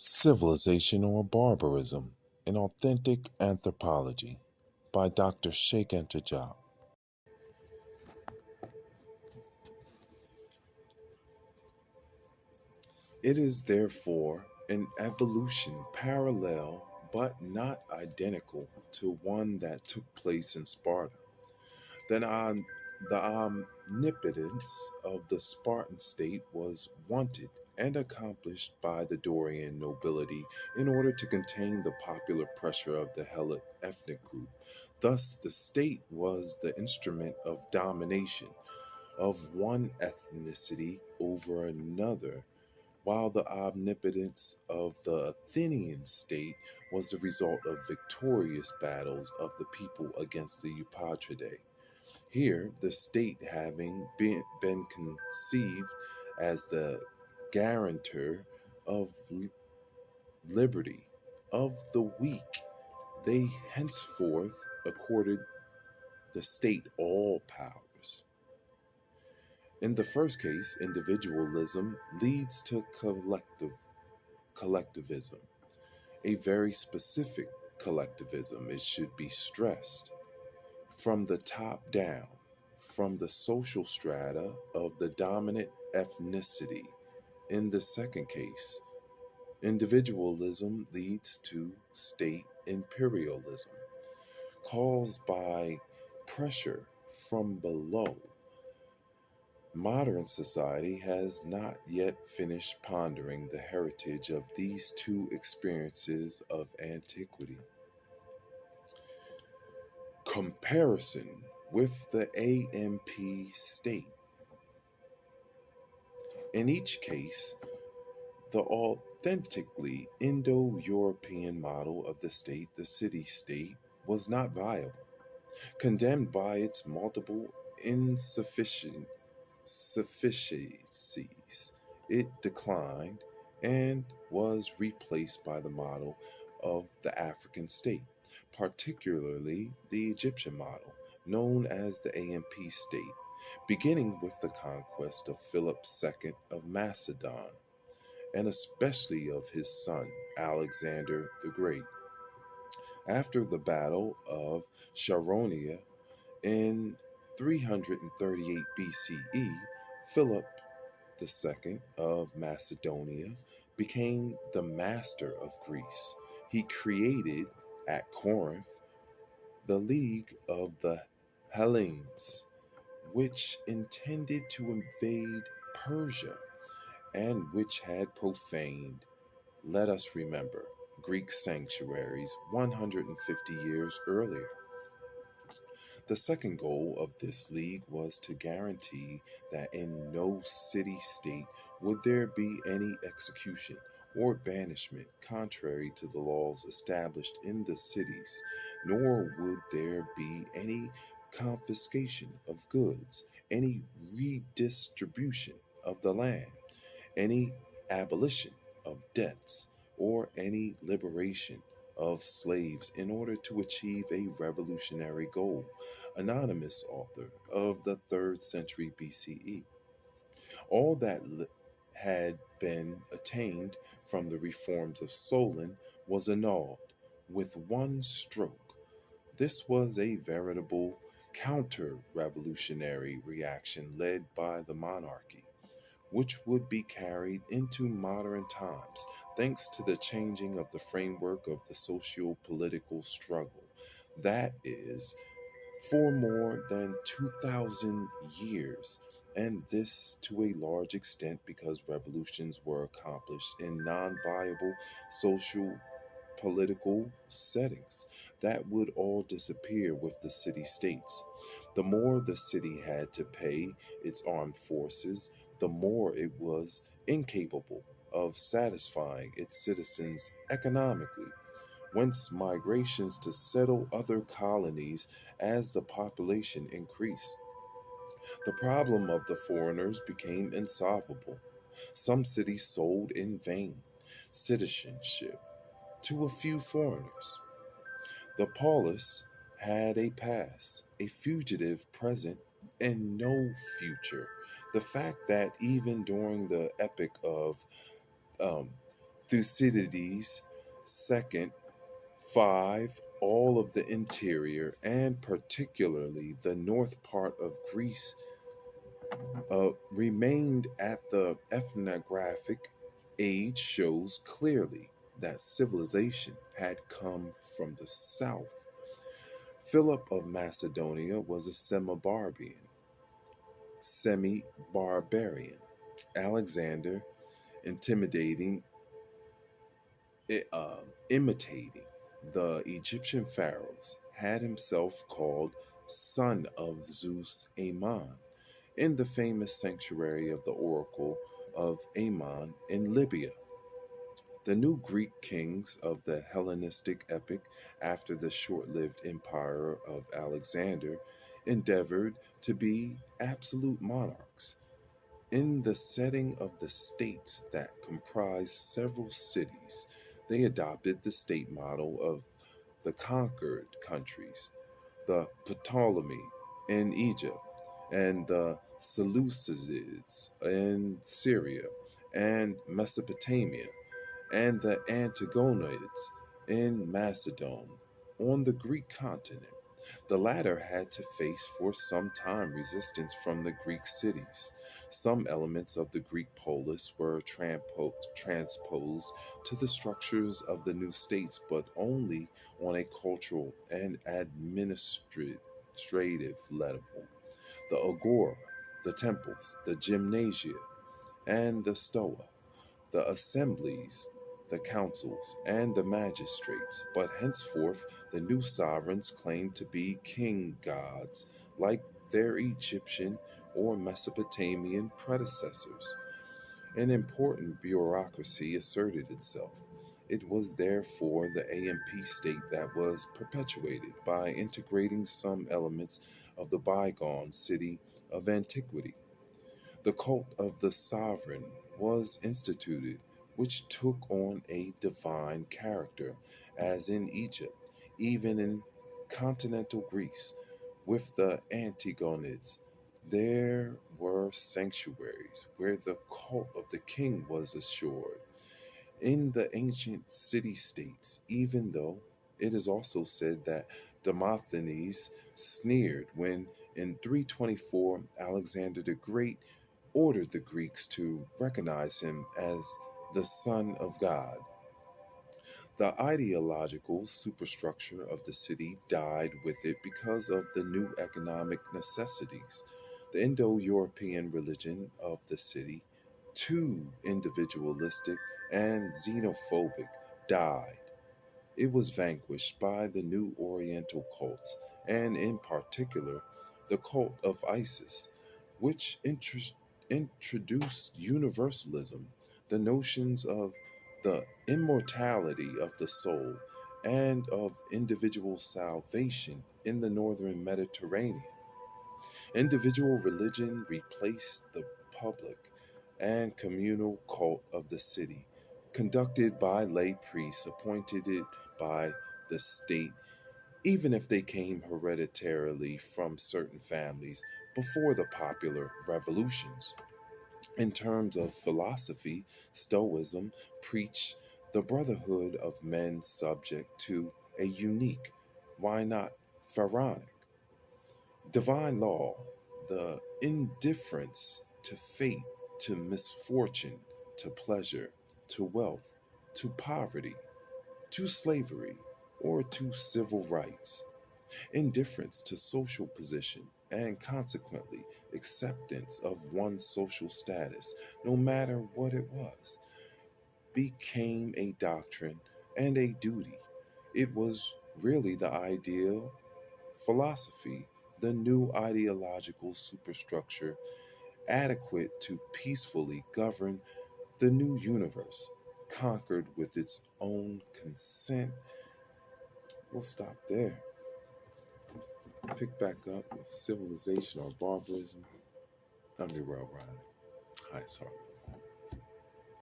Civilization or Barbarism, an Authentic Anthropology by Dr. Cheikh Anta. It is therefore an evolution parallel but not identical to one that took place in Sparta. Then the omnipotence of the Spartan state was wanted and accomplished by the Dorian nobility in order to contain the popular pressure of the Hellenic ethnic group. Thus, the state was the instrument of domination of one ethnicity over another, while the omnipotence of the Athenian state was the result of victorious battles of the people against the Eupatridae. Here, the state having been conceived as the guarantor of liberty of the weak, they henceforth accorded the state all powers. In the first case, individualism leads to collectivism, a very specific collectivism, it should be stressed, from the top down, from the social strata of the dominant ethnicity. In the second case, individualism leads to state imperialism, caused by pressure from below. Modern society has not yet finished pondering the heritage of these two experiences of antiquity. Comparison with the AMP state. In each case, the authentically Indo European model of the state, the city state, was not viable. Condemned by its multiple insufficiencies, it declined and was replaced by the model of the African state, particularly the Egyptian model, known as the AMP state, beginning with the conquest of Philip II of Macedon, and especially of his son Alexander the Great. After the Battle of Charonia in 338 BCE, Philip II of Macedonia became the master of Greece. He created at Corinth the League of the Hellenes, which intended to invade Persia and which had profaned, let us remember, Greek sanctuaries 150 years earlier. The second goal of this league was to guarantee that in no city state would there be any execution or banishment contrary to the laws established in the cities, nor would there be any confiscation of goods, any redistribution of the land, any abolition of debts, or any liberation of slaves in order to achieve a revolutionary goal. Anonymous author of the 3rd century BCE. All that had been attained from the reforms of Solon was annulled with one stroke. This was a veritable counter revolutionary reaction led by the monarchy, which would be carried into modern times thanks to the changing of the framework of the socio political struggle. That is, for more than 2,000 years, and this to a large extent because revolutions were accomplished in non viable social political settings that would all disappear with the city states. The more the city had to pay its armed forces, the more it was incapable of satisfying its citizens economically, whence migrations to settle other colonies as the population increased. The problem of the foreigners became insolvable. Some cities sold in vain citizenship to a few foreigners. The polis had a past, a fugitive present, and no future. The fact that even during the epoch of um, Thucydides second, 5, all of the interior and particularly the north part of Greece remained at the ethnographic age shows clearly that civilization had come from the south. Philip of Macedonia was a semi-barbarian. Alexander, intimidating, imitating the Egyptian pharaohs, had himself called son of Zeus Amon in the famous sanctuary of the oracle of Amon in Libya. The new Greek kings of the Hellenistic epoch, after the short lived empire of Alexander, endeavored to be absolute monarchs. In the setting of the states that comprised several cities, they adopted the state model of the conquered countries, the Ptolemy in Egypt, and the Seleucids in Syria and Mesopotamia, and the Antagonids in Macedon on the Greek continent. The latter had to face for some time resistance from the Greek cities. Some elements of the Greek polis were transposed to the structures of the new states, but only on a cultural and administrative level. The agora, the temples, the gymnasia, and the stoa, the assemblies, the councils, and the magistrates, but henceforth the new sovereigns claimed to be king gods like their Egyptian or Mesopotamian predecessors. An important bureaucracy asserted itself. It was therefore the AMP state that was perpetuated by integrating some elements of the bygone city of antiquity. The cult of the sovereign was instituted, which took on a divine character, as in Egypt, even in continental Greece, with the Antigonids. There were sanctuaries where the cult of the king was assured in the ancient city states, even though it is also said that Demosthenes sneered when in 324 Alexander the Great ordered the Greeks to recognize him as the Son of God. The ideological superstructure of the city died with it because of the new economic necessities. The Indo European religion of the city, too individualistic and xenophobic, died. It was vanquished by the new Oriental cults, and in particular, the cult of Isis, which introduced universalism, the notions of the immortality of the soul, and of individual salvation in the northern Mediterranean. Individual religion replaced the public and communal cult of the city, conducted by lay priests appointed it by the state, even if they came hereditarily from certain families before the popular revolutions. In terms of philosophy, Stoicism preached the brotherhood of men subject to a unique, why not pharaonic, divine law, the indifference to fate, to misfortune, to pleasure, to wealth, to poverty, to slavery, or to civil rights, indifference to social position, and consequently acceptance of one's social status, no matter what it was, became a doctrine and a duty. It was really the ideal philosophy, the new ideological superstructure adequate to peacefully govern the new universe, conquered with its own consent. We'll stop there. Pick back up with civilization or barbarism. I'm Uriel. Hi, sorry.